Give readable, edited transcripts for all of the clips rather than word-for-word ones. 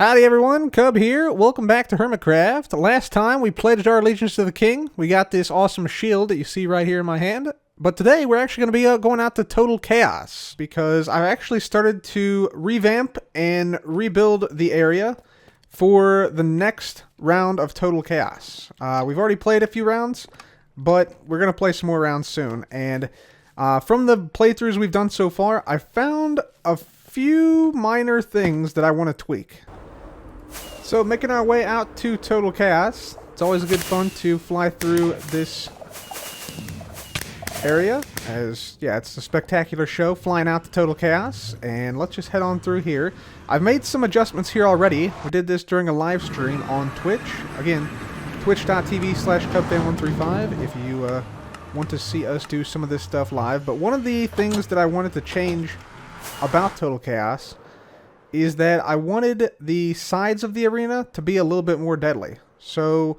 Howdy everyone, Cub here. Welcome back to Hermitcraft. Last time we pledged our allegiance to the king. We got this awesome shield that you see right here in my hand. But today we're actually going to be going out to Total Chaos because I've actually started to revamp and rebuild the area for the next round of Total Chaos. We've already played a few rounds, but we're going to play some more rounds soon. And from the playthroughs we've done so far, I found a few minor things that I want to tweak. So making our way out to Total Chaos. It's always a good fun to fly through this area, as yeah, it's a spectacular show flying out to Total Chaos. And let's just head on through here. I've made some adjustments here already. We did this during a live stream on Twitch. Again, twitch.tv/cubfan135 if you want to see us do some of this stuff live. But one of the things that I wanted to change about Total Chaos is that I wanted the sides of the arena to be a little bit more deadly. So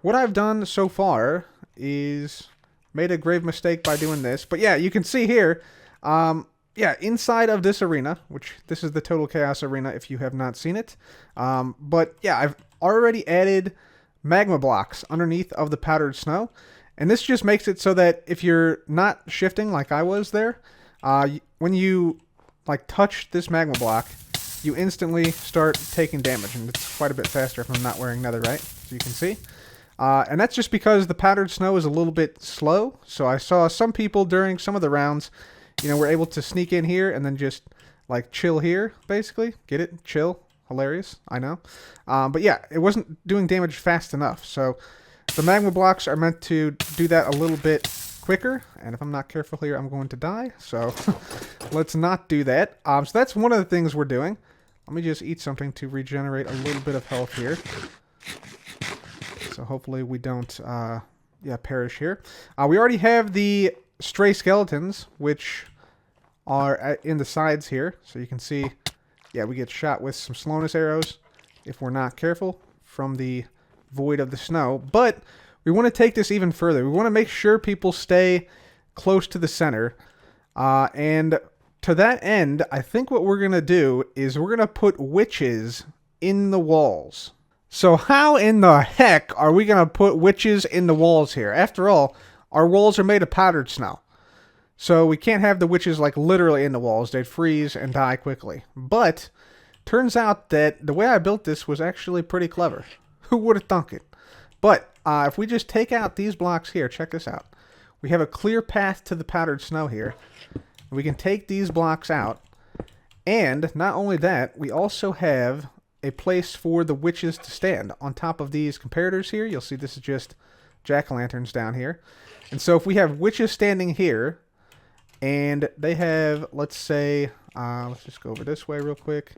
what I've done so far is made a grave mistake by doing this. But yeah, you can see here, yeah, inside of this arena, which this is the Total Chaos arena if you have not seen it. But yeah, I've already added magma blocks underneath of the powdered snow. And this just makes it so that if you're not shifting like I was there, when you like touch this magma block, you instantly start taking damage, and it's quite a bit faster if I'm not wearing netherite, as you can see. And that's just because the powdered snow is a little bit slow. So I saw some people during some of the rounds, you know, were able to sneak in here and then just like chill here, basically. Get it? Chill. Hilarious. I know. But yeah, it wasn't doing damage fast enough. So the magma blocks are meant to do that a little bit quicker, and if I'm not careful here, I'm going to die. So let's not do that. So that's one of the things we're doing. Let me just eat something to regenerate a little bit of health here. So hopefully we don't perish here. We already have the stray skeletons, which are in the sides here. So you can see, yeah, we get shot with some slowness arrows if we're not careful from the void of the snow. But we want to take this even further. We want to make sure people stay close to the center. And to that end, I think what we're going to do is we're going to put witches in the walls. So how in the heck are we going to put witches in the walls here? After all, our walls are made of powdered snow. So we can't have the witches like literally in the walls. They'd freeze and die quickly. But turns out that the way I built this was actually pretty clever. Who would have thunk it? But if we just take out these blocks here, check this out. We have a clear path to the powdered snow here. We can take these blocks out. And not only that, we also have a place for the witches to stand on top of these comparators here. You'll see this is just jack-o'-lanterns down here. And so if we have witches standing here, and they have, let's say, let's just go over this way real quick.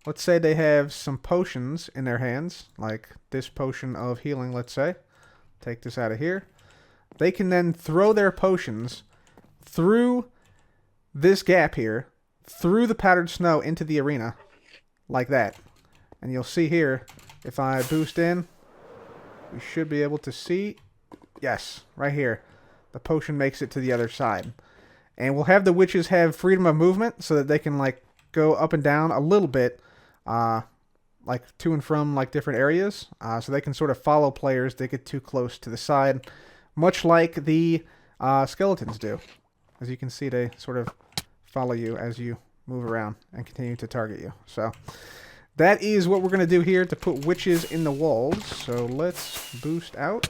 Let's say they have some potions in their hands, like this potion of healing, let's say. Take this out of here. They can then throw their potions through this gap here, through the powdered snow into the arena, like that. And you'll see here, if I boost in, we should be able to see, yes, right here. The potion makes it to the other side. And we'll have the witches have freedom of movement so that they can like go up and down a little bit, like to and from like different areas, so they can sort of follow players that get too close to the side, much like the skeletons do. As you can see, they sort of follow you as you move around and continue to target you. So that is what we're going to do here to put witches in the walls. So let's boost out,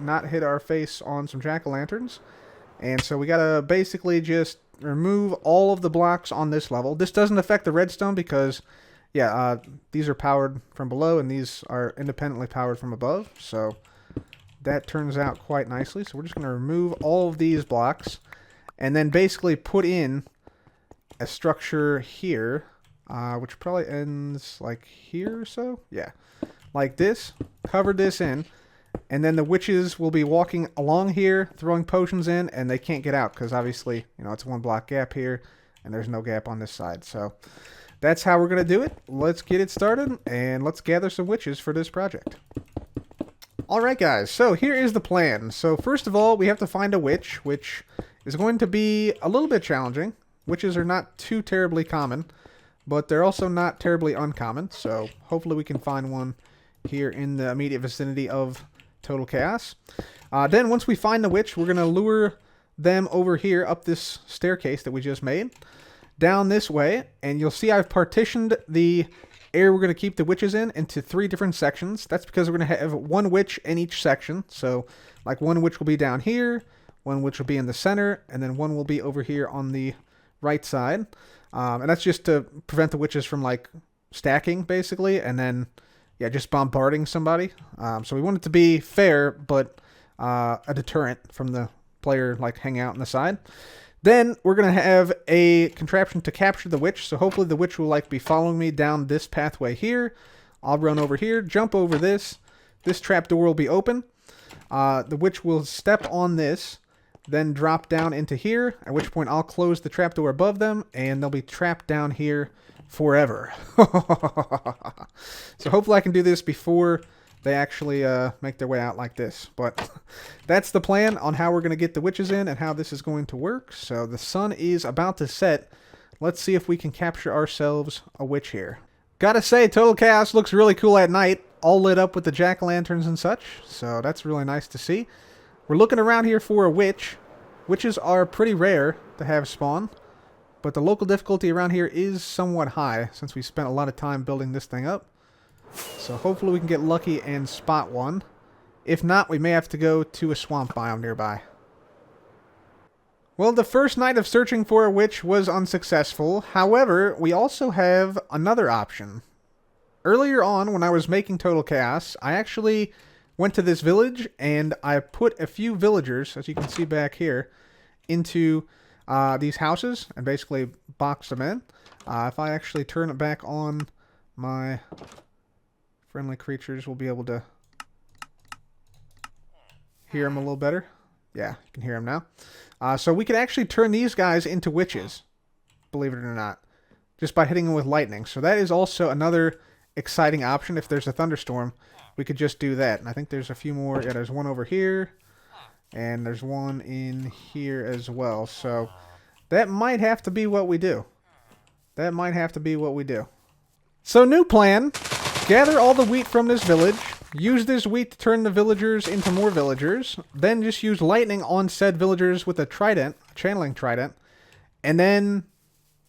not hit our face on some jack-o'-lanterns. And so we got to basically just remove all of the blocks on this level. This doesn't affect the redstone because, yeah, these are powered from below and these are independently powered from above. So that turns out quite nicely. So we're just going to remove all of these blocks and then basically put in a structure here, which probably ends like here or so. Yeah, like this. Cover this in. And then the witches will be walking along here, throwing potions in, and they can't get out because obviously, you know, it's one block gap here, and there's no gap on this side. So that's how we're going to do it. Let's get it started, and let's gather some witches for this project. Alright guys, so here is the plan. So first of all, we have to find a witch, which is going to be a little bit challenging. Witches are not too terribly common, but they're also not terribly uncommon, so hopefully we can find one here in the immediate vicinity of Total Chaos. Then once we find the witch, we're going to lure them over here up this staircase that we just made, down this way, and you'll see I've partitioned the area we're going to keep the witches in into 3 different sections. That's because we're going to have 1 witch in each section. So, like, 1 witch will be down here, 1 witch will be in the center, and then 1 will be over here on the right side. And that's just to prevent the witches from, like, stacking, basically, and then, yeah, just bombarding somebody. So we want it to be fair, but a deterrent from the player, like, hanging out on the side. Then we're going to have a contraption to capture the witch. So hopefully the witch will like be following me down this pathway here. I'll run over here, jump over this. This trapdoor will be open. The witch will step on this, then drop down into here, at which point I'll close the trapdoor above them, and they'll be trapped down here forever. So hopefully I can do this before they actually make their way out like this. But that's the plan on how we're going to get the witches in and how this is going to work. So the sun is about to set. Let's see if we can capture ourselves a witch here. Gotta say, Total Chaos looks really cool at night, all lit up with the jack-o'-lanterns and such. So that's really nice to see. We're looking around here for a witch. Witches are pretty rare to have spawn, but the local difficulty around here is somewhat high since we spent a lot of time building this thing up. So hopefully we can get lucky and spot one. If not, we may have to go to a swamp biome nearby. Well, the first night of searching for a witch was unsuccessful. However, we also have another option. Earlier on, when I was making Total Chaos, I actually went to this village and I put a few villagers, as you can see back here, into these houses and basically boxed them in. If I actually turn it back on, my friendly creatures will be able to hear them a little better. Yeah, you can hear them now. So we can actually turn these guys into witches, believe it or not, just by hitting them with lightning. So that is also another exciting option. If there's a thunderstorm, we could just do that. And I think there's a few more. Yeah, there's one over here, and there's one in here as well. So that might have to be what we do. That might have to be what we do. So new plan. Gather all the wheat from this village, use this wheat to turn the villagers into more villagers, then just use lightning on said villagers with a trident, a channeling trident, and then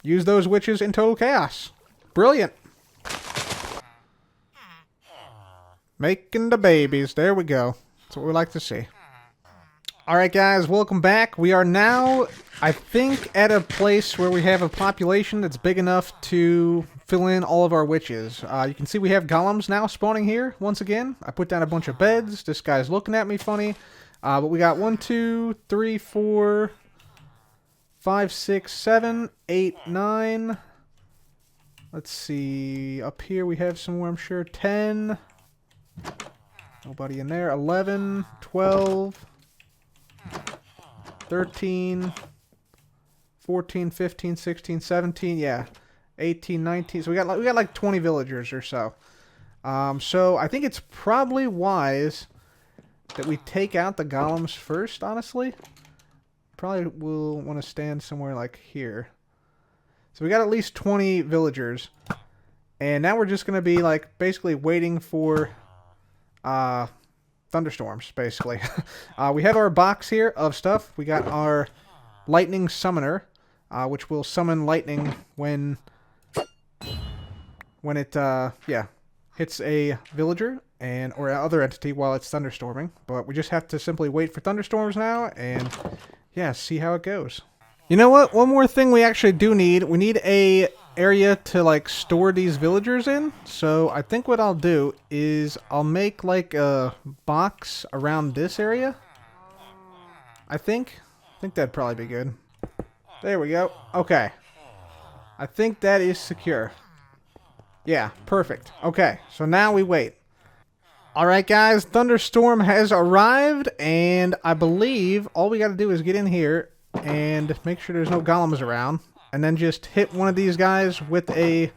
use those witches in Total Chaos. Brilliant. Making the babies. There we go. That's what we like to see. Alright guys, welcome back. We are now, I think, at a place where we have a population that's big enough to fill in all of our witches. You can see we have golems now spawning here once again. I put down a bunch of beds. This guy's looking at me funny. But we got 1, 2, 3, 4, 5, 6, 7, 8, 9. Let's see. Up here we have somewhere, I'm sure. 10. Nobody in there. 11, 12. 13, 14, 15, 16, 17, yeah, 18, 19. So we got like 20 villagers or so. So I think it's probably wise that we take out the golems first, honestly. Probably will want to stand somewhere like here. So we got at least 20 villagers. And now we're just going to be like basically waiting for thunderstorms, basically. We have our box here of stuff. We got our lightning summoner, which will summon lightning when it hits a villager and or other entity while it's thunderstorming. But we just have to simply wait for thunderstorms now and yeah, see how it goes. You know what? One more thing we actually do need. We need a area to like store these villagers in. So I think what I'll do is I'll make like a box around this area. I think that'd probably be good. There we go. Okay. I think that is secure. Yeah, perfect. Okay, so now we wait. Alright guys, thunderstorm has arrived and I believe all we gotta do is get in here and make sure there's no golems around. And then just hit one of these guys with a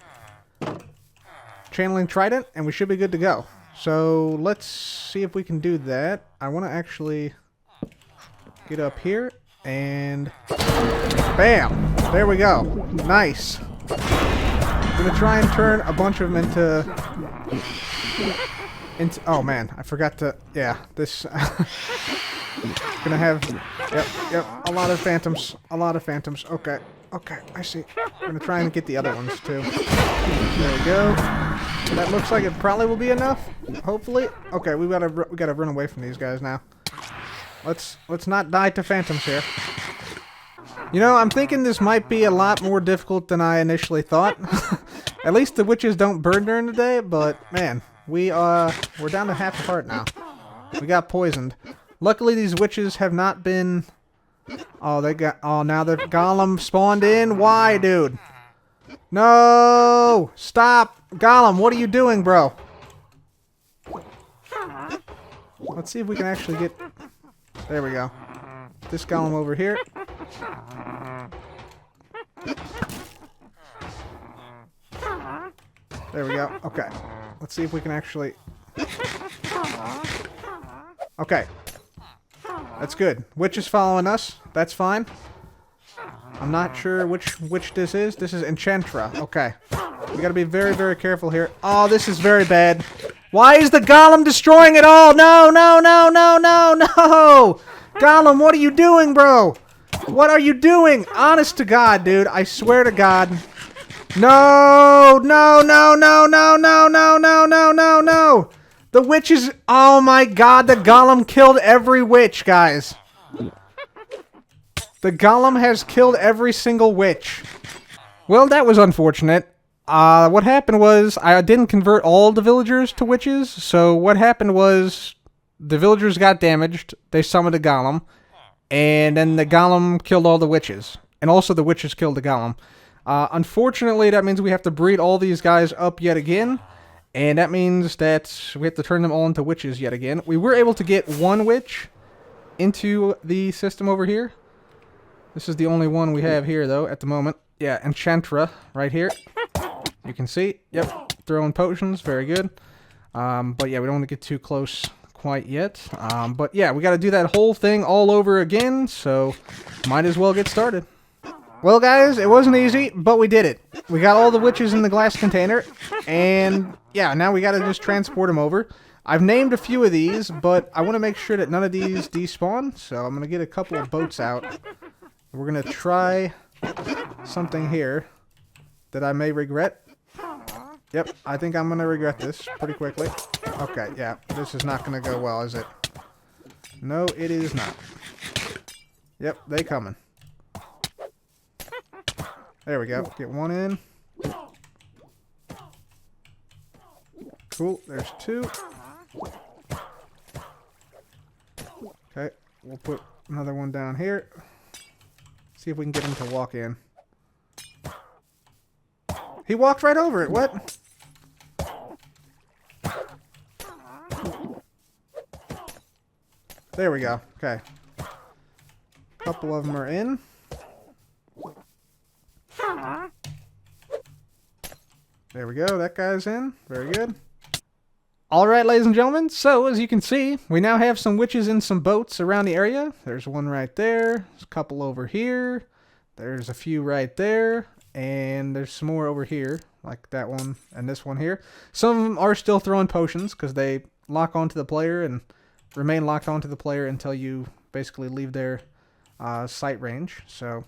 channeling trident, and we should be good to go. So let's see if we can do that. I want to actually get up here, and bam! There we go. Nice. I'm gonna try and turn a bunch of them into. Oh man, I forgot to. Yeah, this. Gonna have. Yep. A lot of phantoms. Okay, I see. I'm gonna try and get the other ones too. There we go. That looks like it probably will be enough. Hopefully. Okay, we gotta run away from these guys now. Let's not die to phantoms here. You know, I'm thinking this might be a lot more difficult than I initially thought. At least the witches don't burn during the day, but man, we're down to half a heart now. We got poisoned. Luckily, these witches have not been. Oh, now the golem spawned in. Why, dude? No! Stop! Golem, what are you doing, bro? Let's see if we can actually get. There we go. This golem over here. There we go. Okay. Let's see if we can actually. Okay. That's good. Witch is following us. That's fine. I'm not sure which witch this is. This is Enchantra. Okay. We gotta be very, very careful here. Oh, this is very bad. Why is the golem destroying it all? No! Golem, what are you doing, bro? What are you doing? Honest to God, dude. I swear to God. No! The witch is... Oh my God, the golem killed every witch, guys. The golem has killed every single witch. Well, that was unfortunate. What happened was, I didn't convert all the villagers to witches, so what happened was, the villagers got damaged, they summoned a golem, and then the golem killed all the witches. And also the witches killed the golem. Unfortunately, that means we have to breed all these guys up yet again, and that means that we have to turn them all into witches yet again. We were able to get one witch into the system over here. This is the only one we have here, though, at the moment. Yeah, Enchantra, right here. You can see. Yep, throwing potions. Very good. But yeah, we don't want to get too close quite yet. But yeah, we got to do that whole thing all over again, so might as well get started. Well, guys, it wasn't easy, but we did it. We got all the witches in the glass container, and yeah, now we got to just transport them over. I've named a few of these, but I want to make sure that none of these despawn, so I'm going to get a couple of boats out. We're going to try something here that I may regret. Yep, I think I'm going to regret this pretty quickly. Okay, yeah, this is not going to go well, is it? No, it is not. Yep, they coming. There we go. Get one in. Cool, there's two. Okay, we'll put another one down here. See if we can get him to walk in. He walked right over it. What? There we go. Okay. A couple of them are in. There we go. That guy's in. Very good. Alright, ladies and gentlemen. So, as you can see, we now have some witches in some boats around the area. There's one right there. There's a couple over here. There's a few right there. And there's some more over here, like that one and this one here. Some of them are still throwing potions because they lock onto the player and remain locked onto the player until you basically leave their sight range. So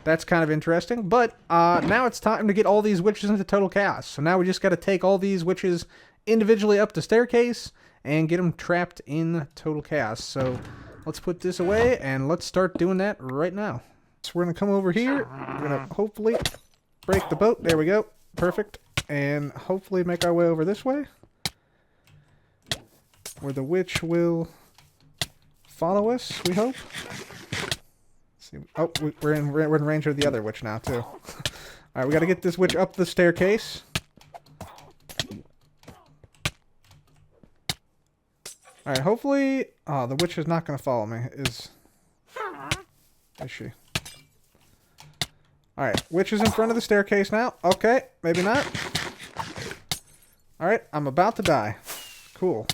that's kind of interesting. But now it's time to get all these witches into total chaos. So now we just got to take all these witches individually up the staircase and get them trapped in total chaos. So let's put this away and let's start doing that right now. So we're going to come over here. We're going to hopefully break the boat. There we go. Perfect. And hopefully make our way over this way, where the witch will follow us, we hope. See, oh, we're in range of the other witch now, too. Alright, we got to get this witch up the staircase. Alright, hopefully... Oh, the witch is not going to follow me. Is she? Alright, witch is in front of the staircase now. Okay, maybe not. Alright, I'm about to die. Cool.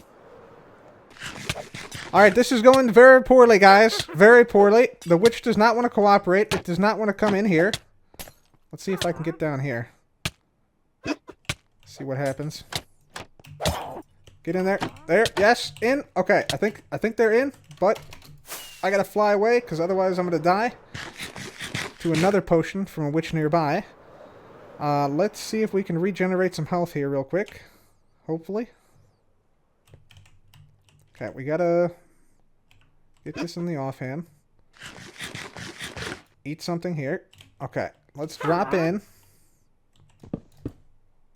Alright, this is going very poorly, guys. Very poorly. The witch does not want to cooperate. It does not want to come in here. Let's see if I can get down here. See what happens. Get in there. There. Yes. In. Okay. I think they're in, but I gotta fly away because otherwise I'm gonna die to another potion from a witch nearby. Let's see if we can regenerate some health here real quick. Hopefully. Okay, we gotta get this in the offhand. Eat something here. Okay, let's drop in.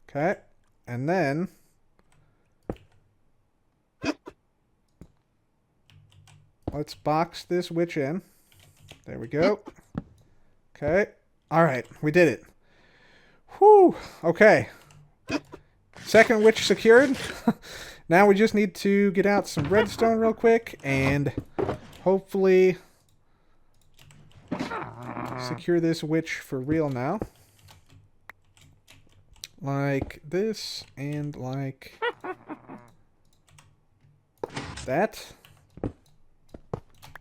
Okay, and then let's box this witch in. There we go. Okay. Alright, we did it. Whew. Okay. Second witch secured. Now we just need to get out some redstone real quick and hopefully secure this witch for real now. Like this and like that.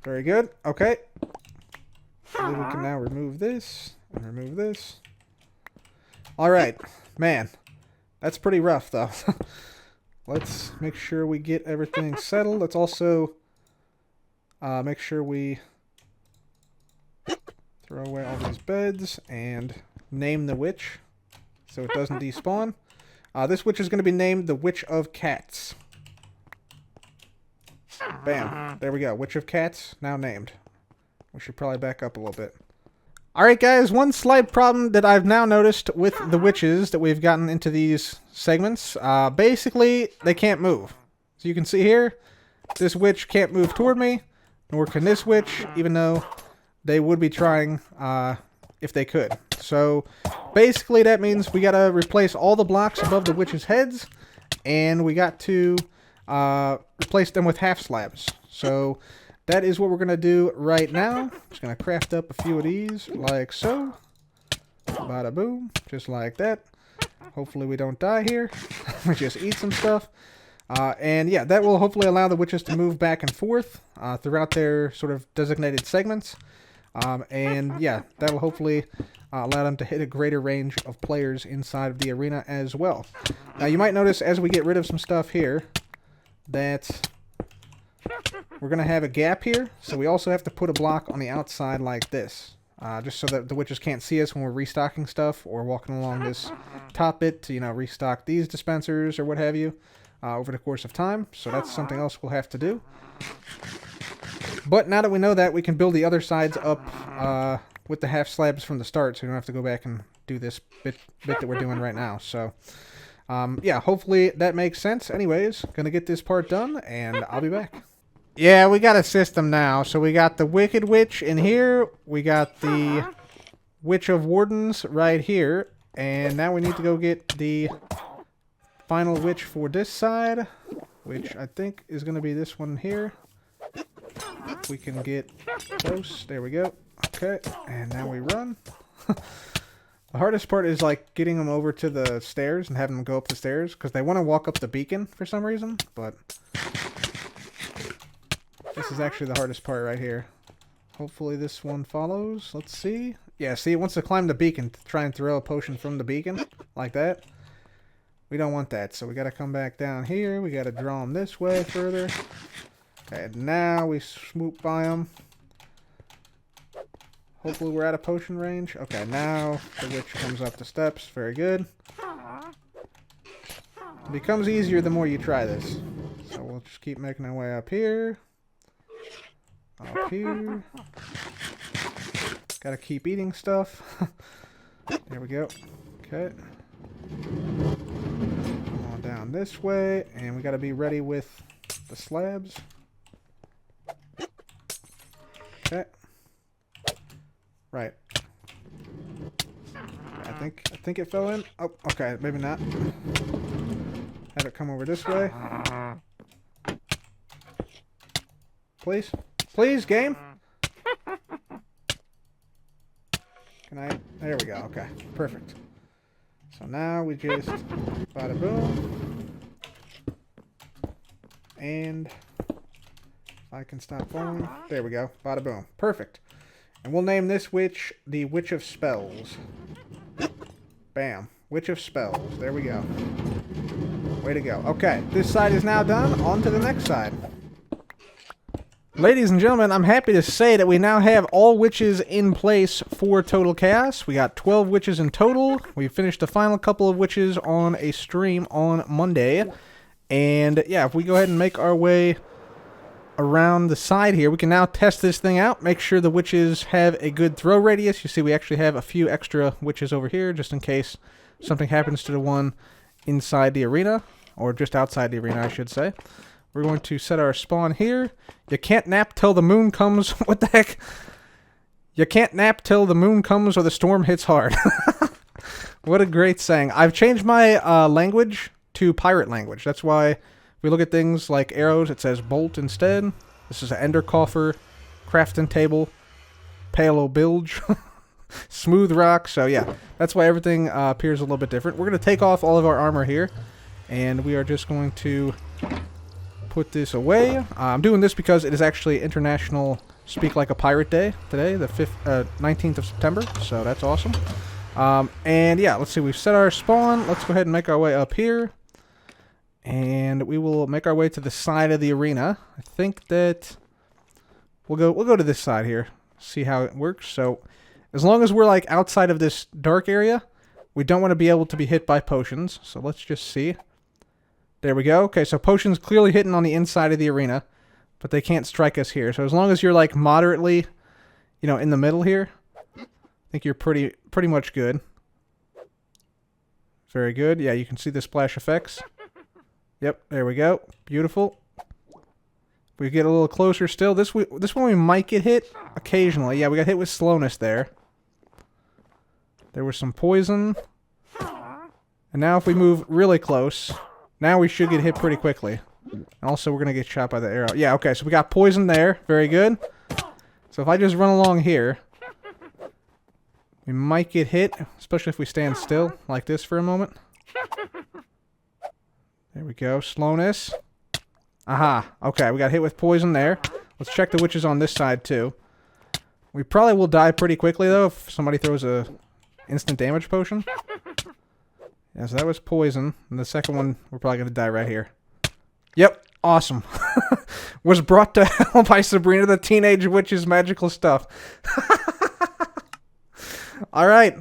Very good. Okay. I believe we can now remove this and remove this. Alright. Man. That's pretty rough though. Let's make sure we get everything settled. Let's also make sure we throw away all these beds and name the witch so it doesn't despawn. This witch is going to be named the Witch of Cats. Bam. There we go. Witch of Cats, now named. We should probably back up a little bit. Alright guys, one slight problem that I've now noticed with the witches that we've gotten into these segments. Basically, they can't move. So you can see here, this witch can't move toward me, nor can this witch, even though they would be trying if they could. So basically that means we gotta replace all the blocks above the witches' heads, and we got to replace them with half slabs. So that is what we're going to do right now. Just going to craft up a few of these, like so. Bada boom, just like that. Hopefully we don't die here. We just eat some stuff. And yeah, that will hopefully allow the witches to move back and forth throughout their sort of designated segments. And yeah, that will hopefully allow them to hit a greater range of players inside of the arena as well. Now you might notice as we get rid of some stuff here that we're going to have a gap here, so we also have to put a block on the outside like this, just so that the witches can't see us when we're restocking stuff or walking along this top bit to, you know, restock these dispensers or what have you over the course of time. So that's something else we'll have to do. But now that we know that, we can build the other sides up with the half slabs from the start, so we don't have to go back and do this bit that we're doing right now. So yeah, hopefully that makes sense. Anyways, gonna get this part done, and I'll be back. Yeah, we got a system now. So we got the Wicked Witch in here. We got the Witch of Wardens right here. And now we need to go get the final witch for this side, which I think is going to be this one here. If we can get close. There we go. Okay, and now we run. The hardest part is like getting them over to the stairs and having them go up the stairs, because they want to walk up the beacon for some reason, but this is actually the hardest part right here. Hopefully this one follows. Let's see. Yeah, see, it wants to climb the beacon to try and throw a potion from the beacon, like that. We don't want that, so we got to come back down here. We got to draw them this way further. Okay, now we swoop by them. Hopefully we're out of potion range. Okay, now the witch comes up the steps. Very good. It becomes easier the more you try this. So we'll just keep making our way up here. Up here. Gotta keep eating stuff. There we go. Okay. Come on down this way. And we gotta be ready with the slabs. Okay. Right. I think it fell in. Oh, okay, maybe not. Have it come over this way. Please. Please, game. Can I? There we go. Okay, perfect. So now we just bada boom. And if I can stop falling. There we go. Bada boom. Perfect. And we'll name this witch the Witch of Spells. Bam. Witch of Spells. There we go. Way to go. Okay, this side is now done. On to the next side. Ladies and gentlemen, I'm happy to say that we now have all witches in place for Total Chaos. We got 12 witches in total. We finished the final couple of witches on a stream on Monday. And yeah, if we go ahead and make our way around the side here, we can now test this thing out. Make sure the witches have a good throw radius. You see we actually have a few extra witches over here just in case something happens to the one inside the arena. Or just outside the arena, I should say. We're going to set our spawn here. You can't nap till the moon comes. What the heck? You can't nap till the moon comes or the storm hits hard. What a great saying. I've changed my language to pirate language. That's why if we look at things like arrows, it says bolt instead. This is an ender coffer, crafting table, palo bilge, smooth rock. So yeah, that's why everything appears a little bit different. We're going to take off all of our armor here. And we are just going to put this away. I'm doing this because it is actually International Speak Like a Pirate Day today, the 19th of September, so that's awesome. And yeah, let's see, we've set our spawn. Let's go ahead and make our way up here. And we will make our way to the side of the arena. I think that we'll go to this side here, see how it works. So as long as we're like outside of this dark area, we don't want to be able to be hit by potions. So let's just see. There we go. Okay, so potions clearly hitting on the inside of the arena, but they can't strike us here. So as long as you're like moderately, you know, in the middle here, I think you're pretty much good. Very good. Yeah, you can see the splash effects. Yep, there we go. Beautiful. We get a little closer still. This one we might get hit occasionally. Yeah, we got hit with slowness there. There was some poison. And now if we move really close, now we should get hit pretty quickly. And also, we're going to get shot by the arrow. Yeah, okay, so we got poison there. Very good. So if I just run along here, we might get hit, especially if we stand still like this for a moment. There we go. Slowness. Aha. Okay, we got hit with poison there. Let's check the witches on this side, too. We probably will die pretty quickly, though, if somebody throws a instant damage potion. Yeah, so that was poison. And the second one, we're probably going to die right here. Yep. Awesome. Was brought to hell by Sabrina the Teenage Witch's magical stuff. Alright.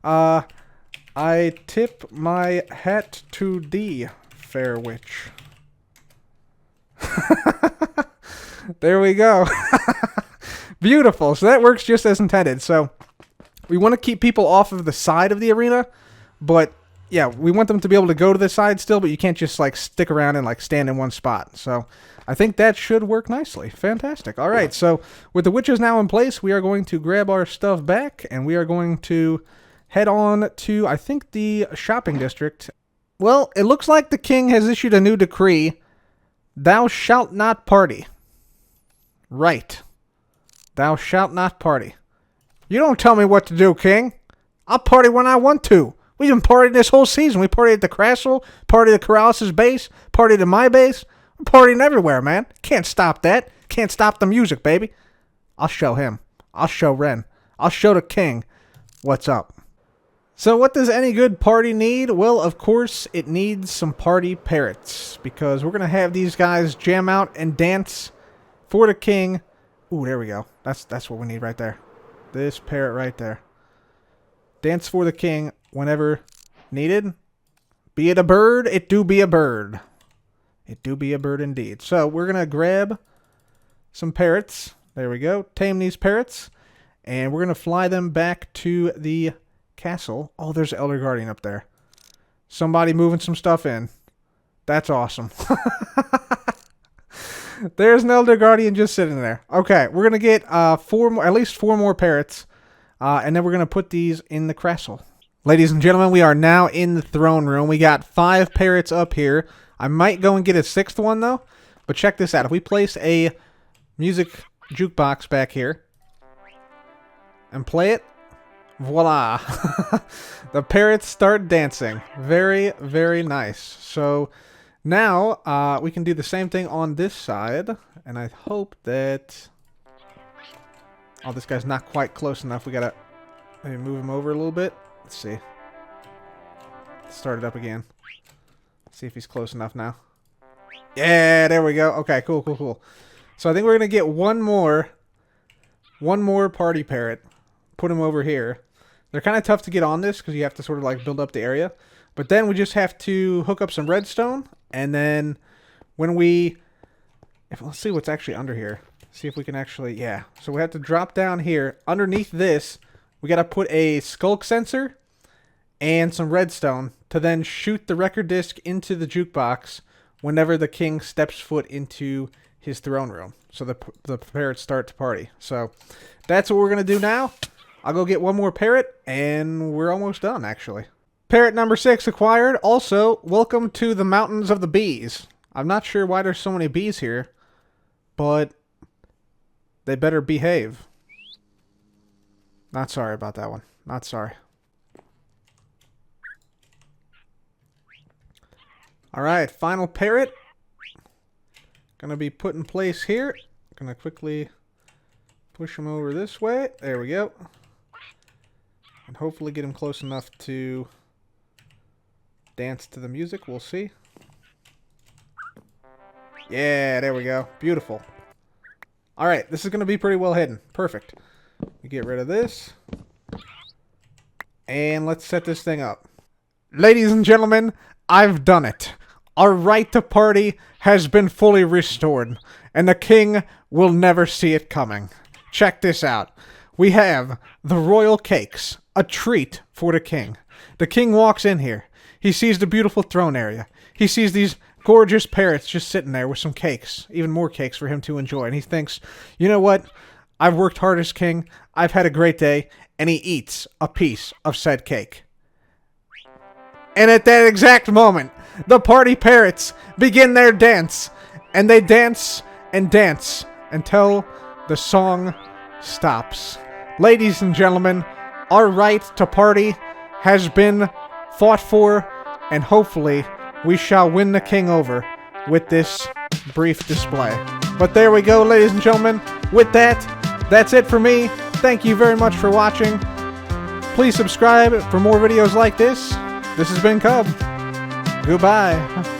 I tip my hat to thee, fair witch. There we go. Beautiful. So that works just as intended. So we want to keep people off of the side of the arena, but yeah, we want them to be able to go to the side still, but you can't just like stick around and like stand in one spot. So I think that should work nicely. Fantastic. All right, so with the witches now in place, we are going to grab our stuff back, and we are going to head on to, I think, the shopping district. Well, it looks like the king has issued a new decree. Thou shalt not party. Right. Thou shalt not party. You don't tell me what to do, king. I'll party when I want to. We've been partying this whole season. We partied at the castle, partied at Corrales' base, partied at my base. We're partying everywhere, man. Can't stop that. Can't stop the music, baby. I'll show him. I'll show Ren. I'll show the king what's up. So what does any good party need? Well, of course, it needs some party parrots, because we're going to have these guys jam out and dance for the king. Ooh, there we go. That's what we need right there. This parrot right there. Dance for the king whenever needed. Be it a bird, it do be a bird. It do be a bird indeed. So we're going to grab some parrots. There we go. Tame these parrots. And we're going to fly them back to the castle. Oh, there's Elder Guardian up there. Somebody moving some stuff in. That's awesome. There's an Elder Guardian just sitting there. Okay, we're going to get at least four more parrots. And then we're going to put these in the castle. Ladies and gentlemen, we are now in the throne room. We got 5 parrots up here. I might go and get a 6th one, though. But check this out. If we place a music jukebox back here and play it, voila. The parrots start dancing. Very, very nice. So now we can do the same thing on this side. And I hope that... Oh, this guy's not quite close enough. We gotta maybe move him over a little bit. Let's see. Start it up again. See if he's close enough now. Yeah, there we go. Okay, cool, cool, cool. So I think we're going to get one more party parrot. Put him over here. They're kind of tough to get on this because you have to sort of like build up the area. But then we just have to hook up some redstone. And then when we... let's see what's actually under here. See if we can actually... Yeah. So we have to drop down here. Underneath this, we got to put a skulk sensor and some redstone to then shoot the record disc into the jukebox whenever the king steps foot into his throne room. So the parrots start to party. So that's what we're going to do now. I'll go get one more parrot, and we're almost done, actually. Parrot number 6 acquired. Also, welcome to the Mountains of the Bees. I'm not sure why there's so many bees here, but they better behave. Not sorry about that one. Not sorry. Alright, final parrot. Gonna be put in place here. Gonna quickly push him over this way. There we go. And hopefully get him close enough to dance to the music. We'll see. Yeah, there we go. Beautiful. Alright, this is gonna be pretty well hidden. Perfect. We get rid of this. And let's set this thing up. Ladies and gentlemen, I've done it. Our right to party has been fully restored, and the king will never see it coming. Check this out. We have the royal cakes, a treat for the king. The king walks in here. He sees the beautiful throne area. He sees these gorgeous parrots just sitting there with some cakes, even more cakes for him to enjoy. And he thinks, you know what? I've worked hard as king. I've had a great day. And he eats a piece of said cake. And at that exact moment, the party parrots begin their dance. And they dance and dance until the song stops. Ladies and gentlemen, our right to party has been fought for, and hopefully we shall win the king over with this brief display. But there we go, ladies and gentlemen. With that, that's it for me. Thank you very much for watching. Please subscribe for more videos like this. This has been Cub. Goodbye.